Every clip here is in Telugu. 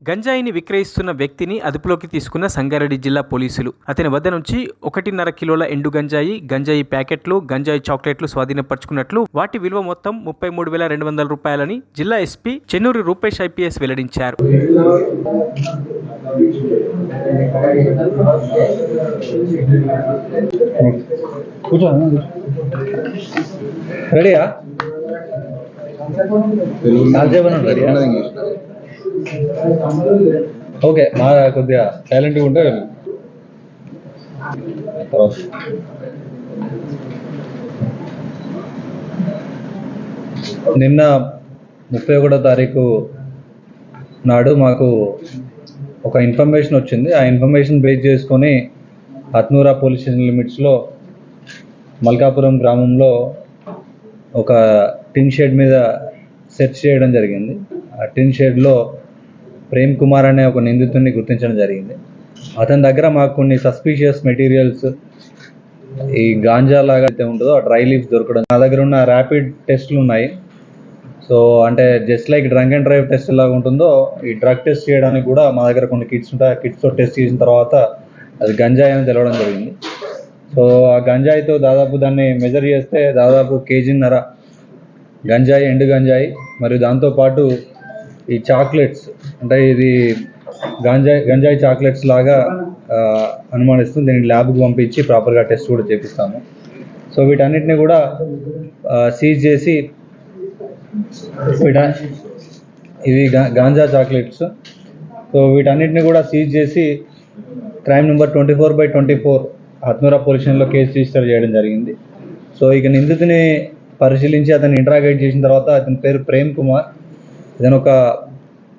గంజాయిని విక్రయిస్తున్న వ్యక్తిని అదుపులోకి తీసుకున్న సంగారెడ్డి జిల్లా పోలీసులు. అతని వద్ద నుంచి 1.5 కిలోల ఎండు గంజాయి ప్యాకెట్లు, గంజాయి చాక్లెట్లు స్వాధీనపరుచుకున్నట్లు, వాటి విలువ మొత్తం 33,200 రూపాయలని జిల్లా ఎస్పీ చెన్నూరు రూపేష్ ఐపీఎస్ వెల్లడించారు. ఓకే, మా కొద్దిగా సైలెంట్గా ఉంటే నిన్న 31వ తారీఖు నాడు మాకు ఒక ఇన్ఫర్మేషన్ వచ్చింది. ఆ ఇన్ఫర్మేషన్ బేస్ చేసుకొని హత్నూరా పోలీస్ స్టేషన్ లిమిట్స్లో మల్కాపురం గ్రామంలో ఒక టిన్ షెడ్ మీద సెర్చ్ చేయడం జరిగింది. ఆ టిన్ షెడ్లో ప్రేమ్ కుమార్ అనే ఒక నిందితుడిని గుర్తించడం జరిగింది. అతని దగ్గర మాకు కొన్ని సస్పీషియస్ మెటీరియల్స్, ఈ గాంజా లాగా అయితే ఉంటుందో ఆ డ్రై లీవ్స్ దొరకడం, నా దగ్గర ఉన్న ర్యాపిడ్ టెస్ట్లు ఉన్నాయి. సో అంటే just like drunk and drive test లాగా ఉంటుందో ఈ డ్రగ్ టెస్ట్ చేయడానికి కూడా మా దగ్గర కొన్ని కిట్స్ ఉంటాయి. ఆ కిట్స్తో టెస్ట్ చేసిన తర్వాత అది గంజాయి అని తెలవడం జరిగింది. సో ఆ గంజాయితో దాదాపు దాన్ని మెజర్ చేస్తే దాదాపు 1.5 kg గంజాయి, ఎండు గంజాయి, మరియు దాంతోపాటు ఈ చాక్లెట్స్, అంటే ఇది గంజాయి చాక్లెట్స్ లాగా అనుమానిస్తుంది. దీన్ని ల్యాబ్కి పంపించి ప్రాపర్గా టెస్ట్ కూడా చేపిస్తాము. సో వీటన్నిటిని కూడా సీజ్ చేసి, ఇవి గాంజా చాక్లెట్స్, సో వీటన్నిటిని కూడా సీజ్ చేసి క్రైమ్ నెంబర్ 24/24 హత్నూరా పోలీస్ స్టేషన్లో కేసు రిజిస్టర్ చేయడం జరిగింది. సో ఇక నిందితుని పరిశీలించి అతన్ని ఇంట్రాగేట్ చేసిన తర్వాత అతని పేరు ప్రేమ్ కుమార్. ఇతను ఒక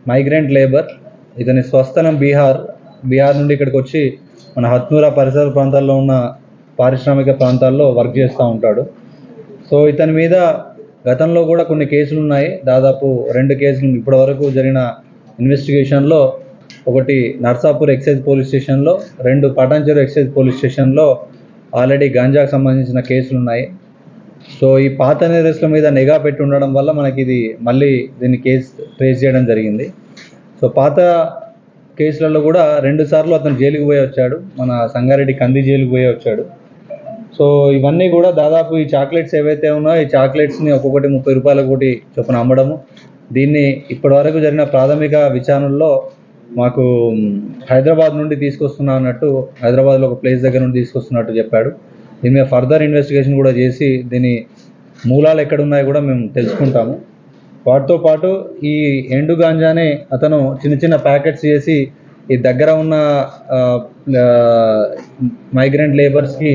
మైగ్రెంట్ లేబర్. ఇతని స్వస్థలం బీహార్ నుండి ఇక్కడికి వచ్చి మన హత్నూరా పరిసర ప్రాంతాల్లో ఉన్న పారిశ్రామిక ప్రాంతాల్లో వర్క్ చేస్తూ ఉంటాడు. సో ఇతని మీద గతంలో కూడా కొన్ని కేసులు ఉన్నాయి. దాదాపు 2 కేసులు ఇప్పటి వరకు జరిగిన ఇన్వెస్టిగేషన్లో, ఒకటి నర్సాపూర్ ఎక్సైజ్ పోలీస్ స్టేషన్లో, 2 పటాన్చెరు ఎక్సైజ్ పోలీస్ స్టేషన్లో ఆల్రెడీ గాంజాకు సంబంధించిన కేసులు ఉన్నాయి. సో ఈ పాత నేరస్తుల మీద నిఘా పెట్టి ఉండడం వల్ల మనకి ఇది మళ్ళీ దీన్ని కేసు ట్రేస్ చేయడం జరిగింది. సో పాత కేసులలో కూడా 2 సార్లు అతను జైలుకి పోయి వచ్చాడు. మన సంగారెడ్డి కంది జైలుకి పోయి వచ్చాడు. సో ఇవన్నీ కూడా దాదాపు ఈ చాక్లెట్స్ ఏవైతే ఉన్నాయో ఈ చాక్లెట్స్ని ఒక్కొక్కటి 30 రూపాయలకు ఒకటి చొప్పున అమ్మడము. దీన్ని ఇప్పటి వరకు జరిగిన ప్రాథమిక విచారణలో మాకు హైదరాబాద్ నుండి తీసుకొస్తున్నా అన్నట్టు, హైదరాబాద్లో ఒక ప్లేస్ దగ్గర నుండి తీసుకొస్తున్నట్టు చెప్పాడు. దీని మీద ఫర్దర్ ఇన్వెస్టిగేషన్ కూడా చేసి దీని మూలాలు ఎక్కడున్నాయో కూడా మేము తెలుసుకుంటాము. వాటితో పాటు ఈ ఎండు గాంజానే అతను చిన్న ప్యాకెట్స్ చేసి ఈ దగ్గర ఉన్న మైగ్రెంట్ లేబర్స్కి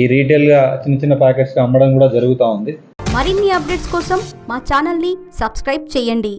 ఈ రీటైల్గా చిన్న ప్యాకెట్స్గా అమ్మడం కూడా జరుగుతూ ఉంది. మరిన్ని అప్డేట్స్ కోసం మా ఛానల్ని సబ్స్క్రైబ్ చేయండి.